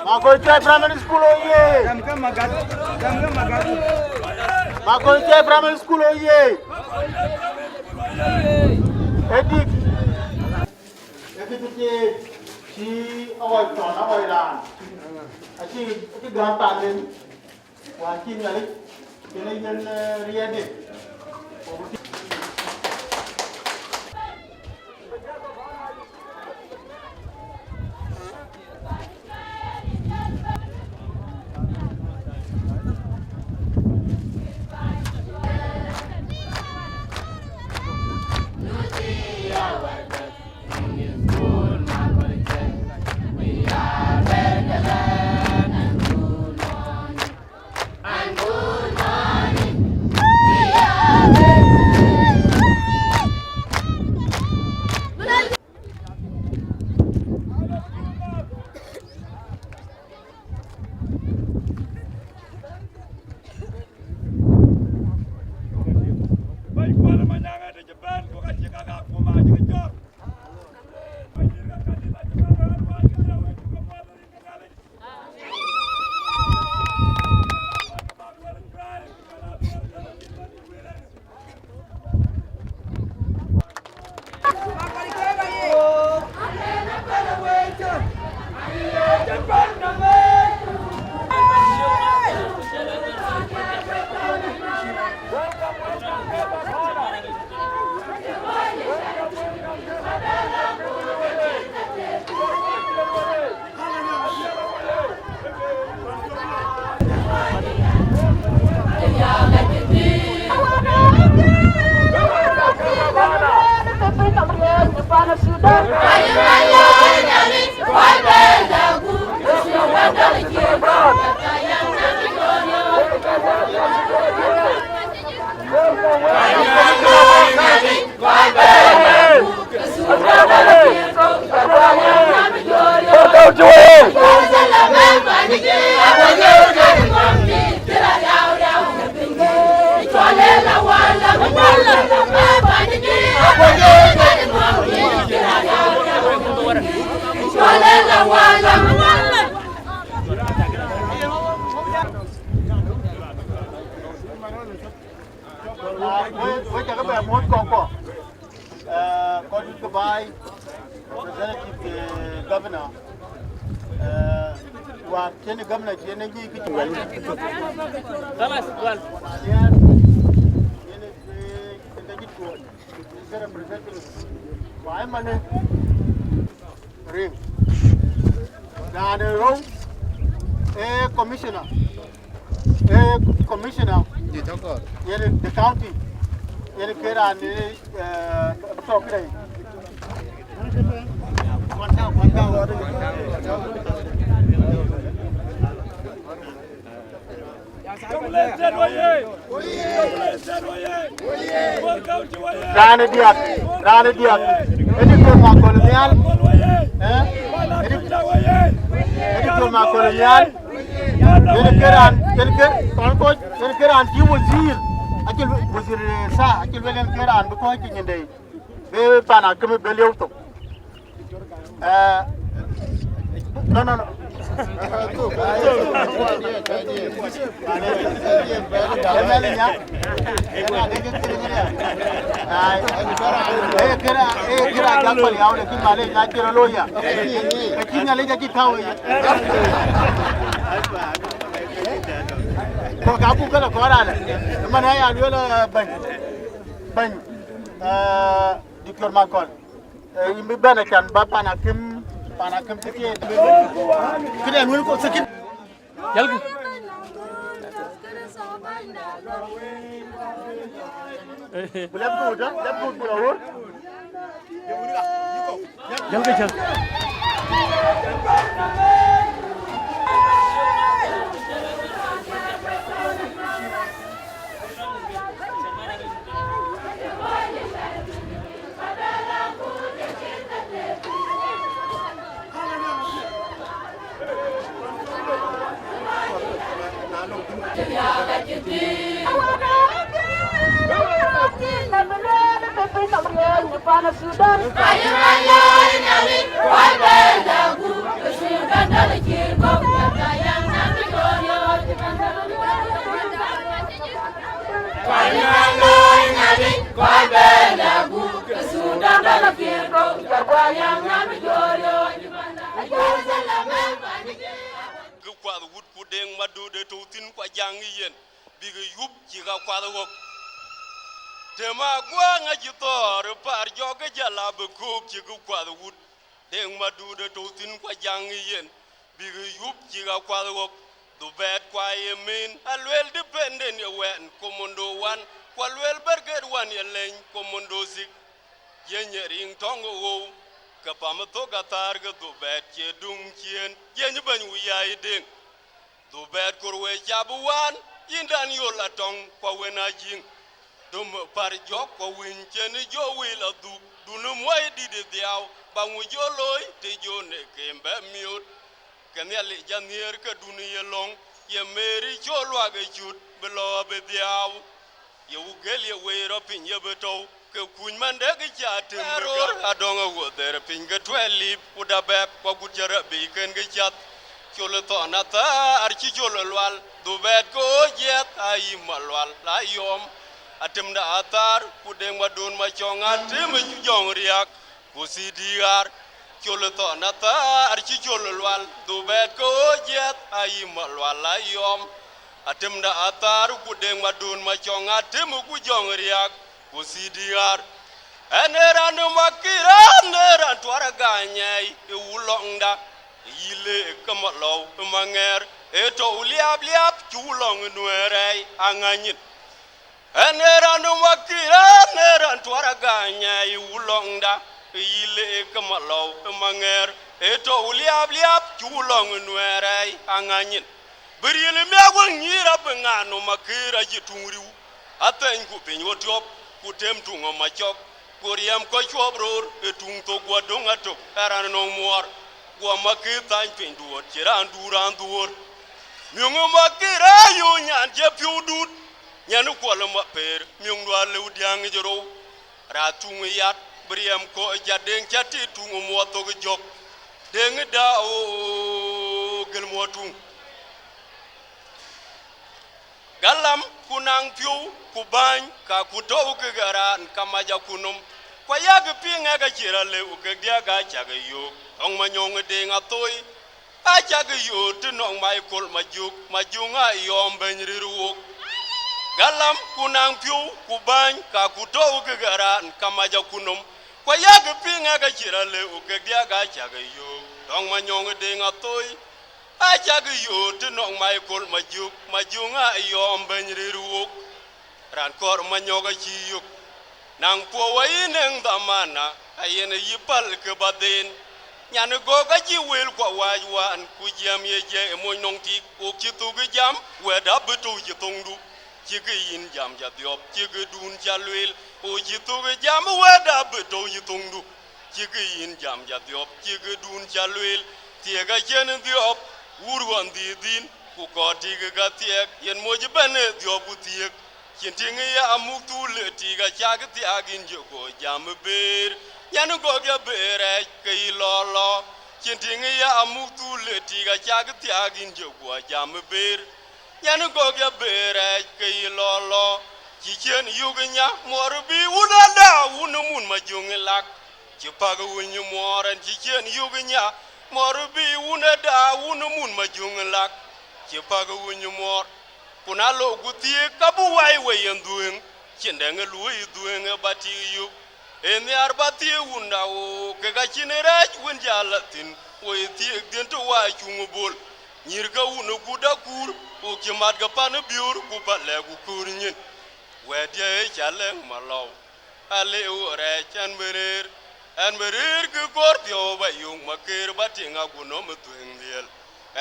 Makol Primary School oye! Makol Primary School oye! Edik. Edik si awal tahun awal lan. Ati grandparent walking like Canadian ready. Sudan. Với các bạn muốn có Dubai representative governor và trên governor trên này cái chuyện Damas well why man ring dan row commissioner the county kera ni talk đây Rane diak, editor ma kolonial, editor ma kolonial, keran ti wazir, akil wazir sa, akil welen keran ko ki nyende, be pana keme belew to. No. Dr. Makol, ini benar kan bapa panakim tiket. Kita anu ko sakit. Jalga. Lebut bulawur. Jalga. Sudan. kwa wut ku deng ma du de to tin kwa jang yen bi ga yup ci ga kwa wok te ma gwa nga ji tor par joge jala be ko ci ga kwa wut deng ma du de to tin kwa jang yen bi ga yup ci ga kwa wok du bet kwa yemin alwel dependen ye wen komondo wan kwa lwel berger wan ye len komondo sik yenye ring tongo wo kapam to gatar ga du bet che dung chien yenye ban wu yai ding du bet kurwe jabuwan yindan yola tong kwa wena jing dum par jok kwa win chen jo wila du no moy di de diaw ba mu joloy te jone kembe miut kenyali janier ka duniya long ye meri cholwa ga chut belo be diaw ye ugel ye wero pin ye beto ke kuny mande ga chatim error adonga wo der pin ga twelip udabe kwa gutjara be ken ga chat cholo to nata archi cholo lwal du bet ko jet ai malwal la yom atimda atar kudeng madun ma chonga tim jong riak kusidiar cholo to nata archi cholo lwal du bet ko jet ai malwal la yom atimda atar kudeng madun ma chonga tim ku jong riak kusidiar eneran makira neran twara ganyai e ulongda yile kamalo manger eto liab liab chulong nuerei anganyit eneran makira neran twara ganyai ulongda yile kamalo manger eto liab liab chulong nuerei anganyit beriele mewa nyira bengano makira jitungriu aten ku pinyo top ku tem tungo machok Kuriam ko chobror etung to gwadong atok eran no muar gwa makita pin duot chiran duran duor myungu makira yu nyan je piudut nyanu kwala ma per myung dwa le udiang jero ratung yat briam ko jadeng chati tungu moto jok deng da o gel motung galam kunang piu kubany ka kuto garan kamaja kunum kwa yag pinga ga chirale ukagya ga chaga yo ong manyong de ngatoi a chaga yo tunong Makol majunga yom benriru galam kunang piu kubany ka kuto garan kamaja kunum kwa yag pinga ga chirale ukagya ga chaga yo ong manyong de ngatoi a chaga yo tunong Makol majunga yom benriru ran kor manyoga chiyuk nang po waineng damana ayene yipal ke baden nyan goga ji wel kwa wajwan ku jam ye je mo nong ti o kitu ge jam weda betu ji tongdu ji ge yin jam ja diop ji ge dun jalwel o kitu ge jam weda betu ji tongdu ji ge yin jam ja diop ji ge dun jalwel ti ga chen diop urwan di din ku ko ti ge ga tiek yen mo ji bane diop ku tiek Kinting ya amuktu letiga chagti agin jogo jam ber nyanu goga bere kay lolo kinting ya amuktu letiga chagti agin jogo jam ber nyanu goga bere kay lolo kichen yugnya morbi unada unumun majungilak kipaga wunyu moran kichen yugnya morbi unada unumun majungilak kipaga wunyu mor kunalo gutie kabu wai wayendueng chendenge lui dueng bati yu eni arbati unda o kega chineraj wenjalatin o eti dento wa chungubol nyirga unu kudakur o kimat ga pan biur ku balle ku kurnyin wedye chale malaw ale ore chanberer anberer ku korpio bayung maker batinga kuno mtueng diel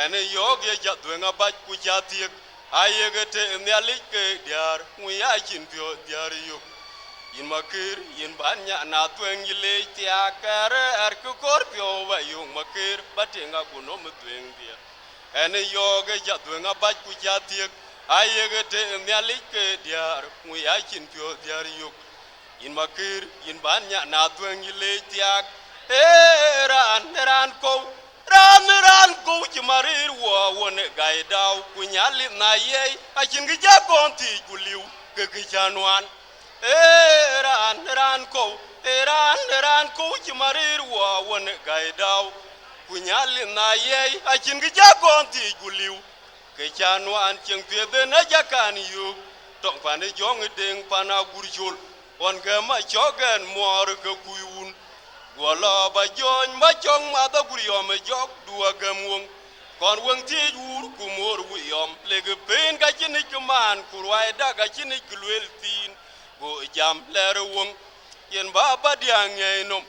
ene yoge jatwenga baj ku chatiek ayegete myalike diar muya chin pio diar yu in makir in banya na twen yile tia kare ku korpio ba yu makir batinga kuno mtwen dia ene yoge jatwenga baj ku chatiek ayegete myalike diar muya chin pio diar yu in makir in banya na twen yile tia ran ko ran ko chimarir wo won gaidau kunyali na ye achin gija konti guliu gegijanwan ran ko chimarir wo won gaidau kunyali na ye achin ki ja kon ti guliu ke chanu an cheng pye de na ja kan yu tong pan jong ding pana gurjul on ke ma chogen mor ke kuyun wala ba jon ma chong ma da guryom jok duwa gamwong kon wong ti ur kumor wiyom le ge pen ka chin ki man kurwai da ka chin ki lwel tin go jam ler wong yen ba ba diang enom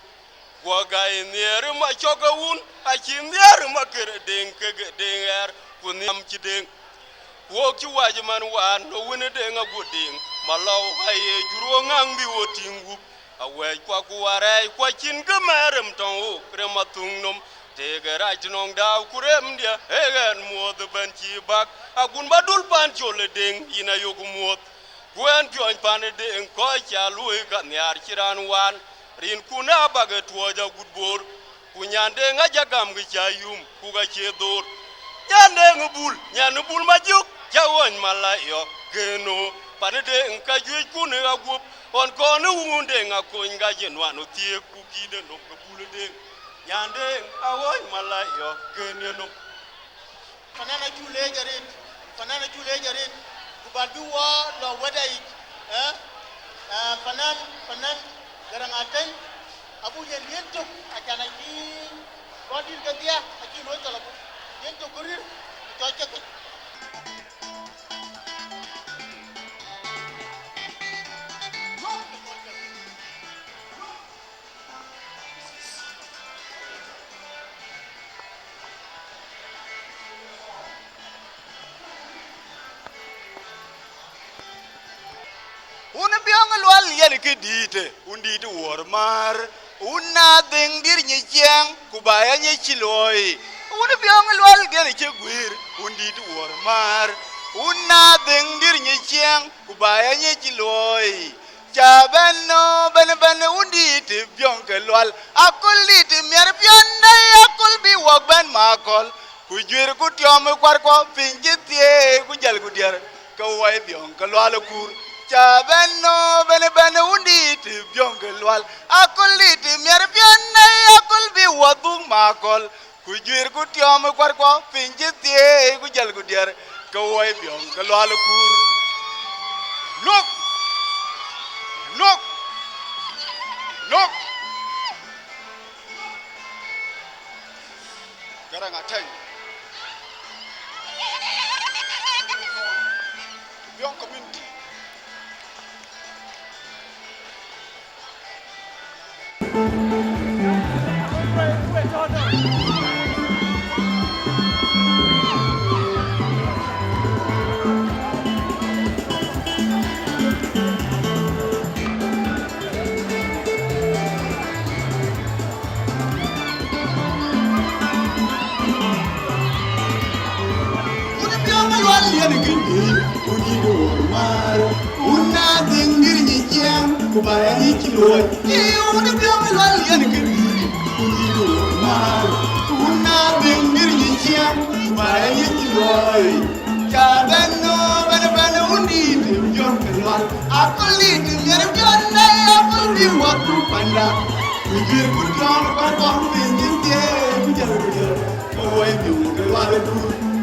go ga ner ma choga un a chin ner ma ker ding ke ding er kunyam chi ding wo ki waji man wan no wene ding a guding malaw haye juro ngang bi wotingu a we kwa kuare kwa chin ke merem ton o krematung nom te gara jinong daw kurem dia egen mod ban chi bak agun badul pan chole ding ina yogu mod kwen pion pan ding ko cha lui ka nyar chiran wan rin kuna baga tuoja gudbor kunyande ngaja gam gi chayum ku ga chedor nyande bul majuk jawon malayo geno pan ding ka ju kunu agup on konu unde ngakon ga jenwanu tie ku kide no bul ding Yande awoy malayo keneno fanana chule jarit kubalbi wa lo wadai fanan garangaten abu yentuk akana ki rodin gadia aki no talabu yentuk kurir chochek Una biang lual yen ke dite undi tu warmar una ding dir ni jang kubaya ni chiloi una biang lual yen ke guir undi tu warmar una ding dir ni jang kubaya ni chiloi chabano ben undi tu biang ke lual akul dit mer pian dai akul bi wak ben makol kujuir ku tiom kwar ko pinjitie ku jal ku diar ka wai biang ke lual kur Chabano ben undi ti biongelwal akul ti mer pianna akul bi wadung makol kujuir ku tiom kwar ko pinjitie ku jal ku diar ka woy biongelwal kur look garang atay biong community Una dingir ni jam kubaya ni chiloi una biang lal yan kiri uni do mar una dingir ni jam kubaya ni chiloi kadano ben undi biang lal akuli dingar biang na akuli watu panda kujir kutang karbang dingir je kujar koi biang lal tu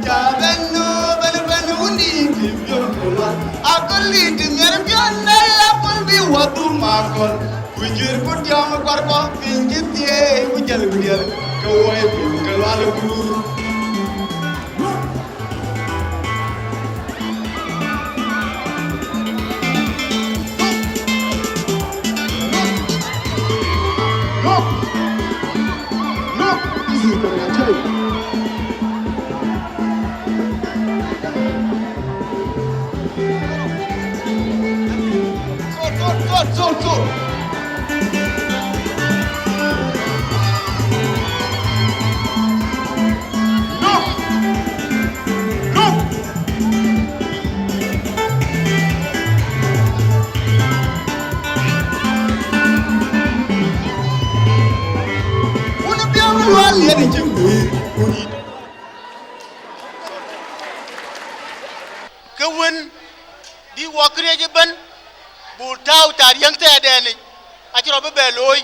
kadano ben undi biang lal akuli dingar biang na akuli watu makol kujir kutang karbang dingir je kujar koi biang lal tu Kewin di wakri je ben bul taw tar yang te deni a ci robe be loy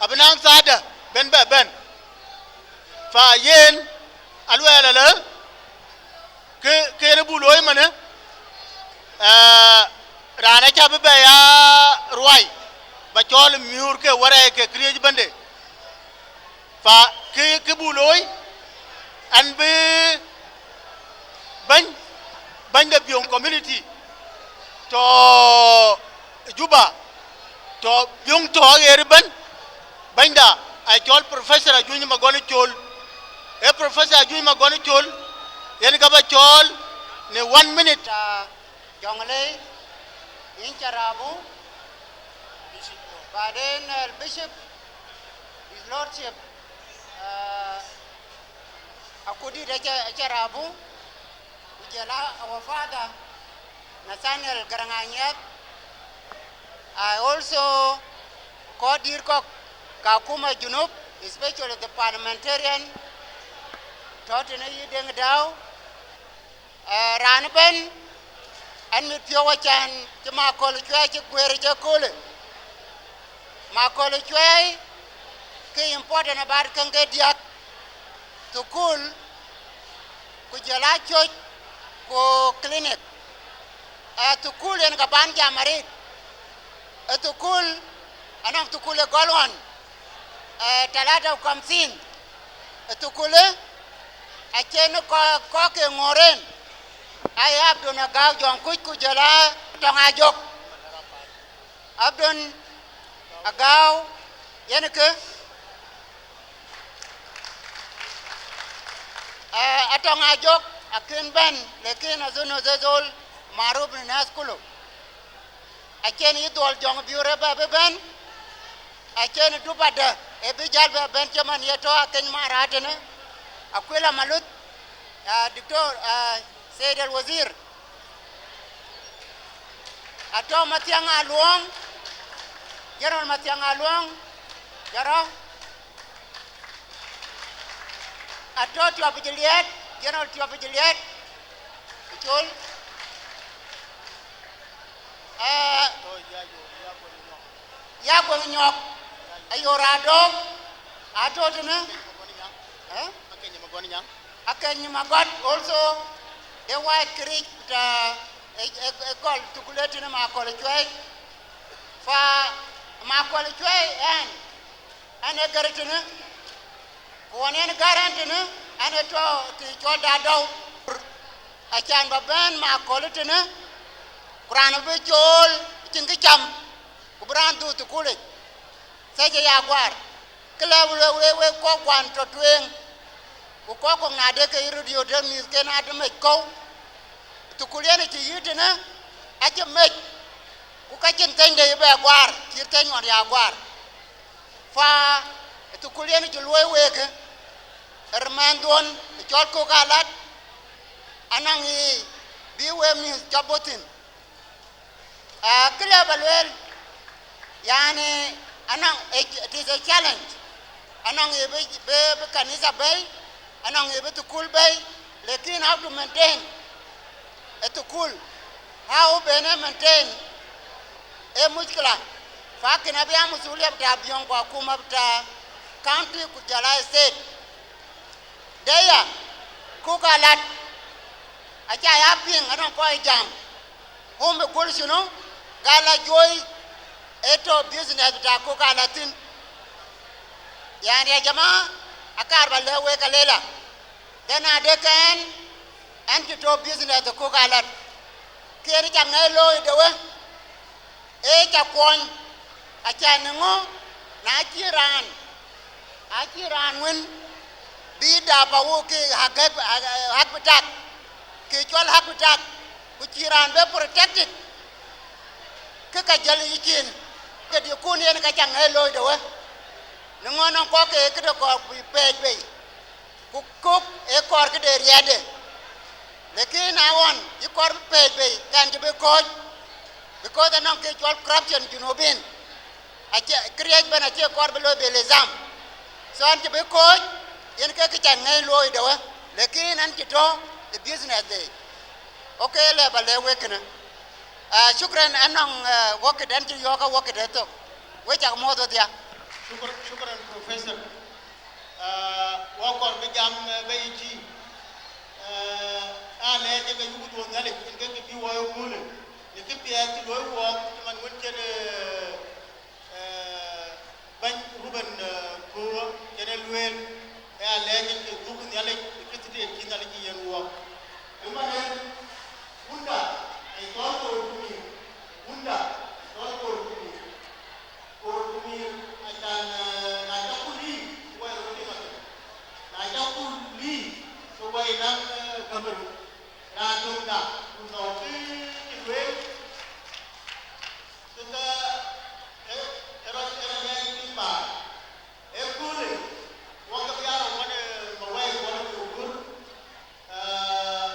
abnan sada ben fa yen alwala la ke rebu loy mane rana cha be ya ruai ba chol miur ke wara ke kriye bande fa ke bu loy an be ban da biyon community to juba to biyon to yer banda a chol professor ajuni magoni chol e professor ajuni magoni chol yen ga ba chol ne 1 minute jongle in charabu baden bishop his lordship akudi da charabu ujala our father Nathaniel Garanganyet. I also Kodir Kok Kakuma Junub, especially the parliamentarian Totena Yideng Dow, Ranben, and Mipyowachan, the Makol Cuei, Cuei, Makol Cuei, key important about Kangediak to cool Kujala Church ko clinic. To cool and Gabanja Marit, to cool anong to cool a golwan, Talata comes in, to cool a chain of cock and moren. I have done a gouge on Kujala, Tongajok. I've done a gow, Yeneke, a Tongajok, a kin ben, the kin as soon as all. Marub ni naskulu. Achen idol jong biure babe ben. Achen dupada ebijal ben chaman yeto aken maratene. Akwela malut Dr. Said Al Wazir. Ato matiang aluang. General matiang aluang. Jaro. Ato tiap jeliet. General tiap jeliet. Betul. Yago nyok ayorado atotene akenyi magot also the white creek a call to kulete na Makol Cuei fa Makol Cuei and a garetene one and garantene and a to chol dado a chan baben Makol Kurana be chol chingi cham kubran du to kule seje yaguar kele we ko kwan to twen ko ko ngade ke irudio de mis ke na de me ko to kulene ti yitene aje me ku ka chin tende be gwar ti ten on yaguar fa to kulene ti loy weke ermandon chol ko galat anangi biwe mis chabotin Kila balwel, yani, it is a challenge. Anong be kanisa bay, anong to cool bay, lekin how to maintain to cool. How bene maintain muskila. Fakin abia musuli abta biong kwa kuma abta county kujala state. Deya, kukalat, acha yaping anong koi jam. Home goals, you know. Gala joy eto business ta ko kala tin yani jama akar balle we kalela dena de kan anti to business ko kala keri jangelo de we e ka kon achanngo na akiran wen bi da ba wo ke hakbatak ke chol hakbatak ku chiran be protected kaka jali yikin ke di kun yen ka chang elo de we ngono ko ke ko pe ku kup e kor ke de riade lekin awon yi kor pe kan be ko because anon ke chol corruption junubin ache create bana che kor be lo be lezam so an be ko yen ke chang elo de we lekin an to the business day okay le bale we kana shukran anong work dan ti yoga work de to we chak mo do dia shukran professor wa kor be bay chi a le je ga yugo do ngale kin ga bi wo yo kule ni ki pia ti lo wo man won je ban ruben ko je luel a le je ga yugo ngale ki ti de kin ngale ji yen wo ma ne unda ai to ko ni unda to ko ni ko ni akan na ta kuli wo yo ni ma na ta kuli so wa ina kamar na tunda no ki we tunda era ya ni ba e kule wa ka ya wa ne ma wa wa ne ko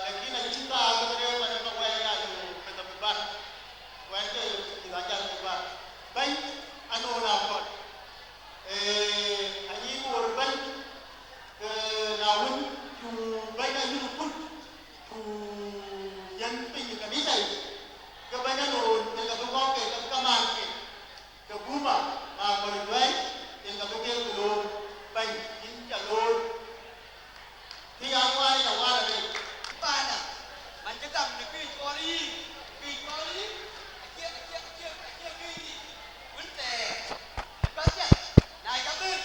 lakini kita agak wa ne ma wa ya ne ta ba wa ke ki ga ja ba bai ano na ko ani ko ban na wun tu bai na ni kun tu yan pin ka bi sai ka bai na no te ka ko ke ka man ke ka kuma ma ko ni bai te ka ko ke lo bai in ja lo ti ya wa ni wa ni ba na manจะกลับni pi choli kia ki kun te ka sia nai ka bin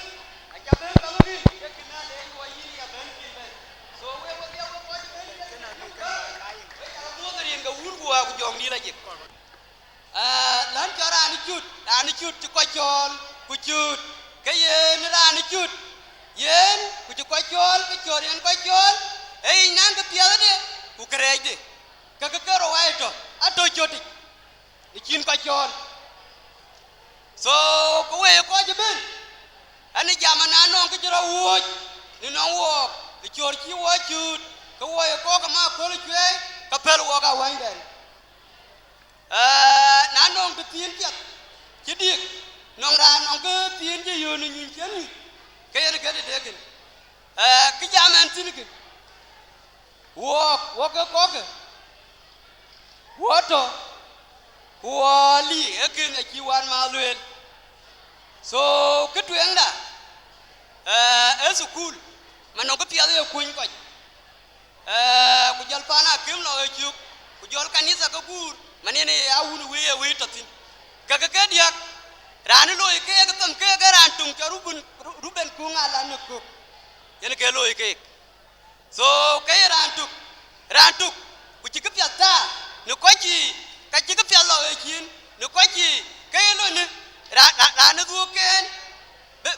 ka ni ke kina le wa yi ya ben ki ben so we wa dia wa ko ben kana ka mo ga rin ga wun wa ku jong ni la jik lan cho ra ni chut ti ko chol ku chut ke ye ni ra ni chut yen ku ti ko chol ke chor yen ko chol ei nan ka pia de ku kre de ka ro wa to ato choti ni chin ko chol so ko we ko je ben ani jama na no ke jero wo ni no wo ke chor chi wo chut ko wo ko ka ma ko le chwe ka pel wo ka wa den na no ke tin chat chi dik no ra no ke tin je yo ni nyin chen ni ke ye ke de ke ke jama an tin ke wo ke ko ke wo to wo li e ke ne chi wan ma luen so cái chuyện đó ở school mà nó có tiền thì quên coi ku jal pana kim lo chuk ku jol kanisa ko gur manene ya wunu we tatin ka dia ran lo ke ga tam ke ga ran tung ka ruben ku ngala ne ko yen ke lo ke so ke ran tuk ku chi ka pya ta ne ko chi ka chi ka pya lo chin ne ko chi ke lo ne ra nó đua kén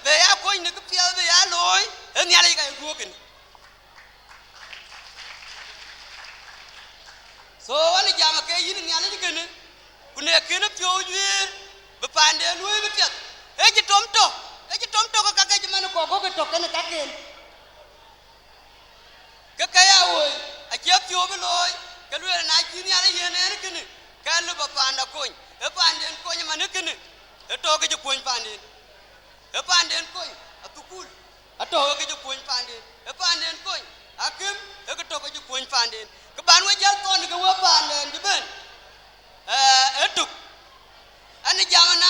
về áo coi nó cái phía về áo lối em nhà này cái đua kén so anh giờ mà cái gì nhà này cái nàyคุณเนี่ยคือนักโยยืนแบบปานเดียวลุยแบบเฮ้ยจะต้มโตก็กักจะมันก็ตกกันกักเองก็แค่เอาเว้ยไอ้เจี๊ยบโยไปเลยก็ลุยนายจีนอะไรเงี้ยเนี่ยกันนี่กันลุยแบบปานดะcoiปานเดียวcoiมันนึกกันนี่to ke je poin panden koi atukul ato ke je poin panden koi akim ke to ke je poin panden ke ban we jal ton ke wa panden je ben etuk ani jamanan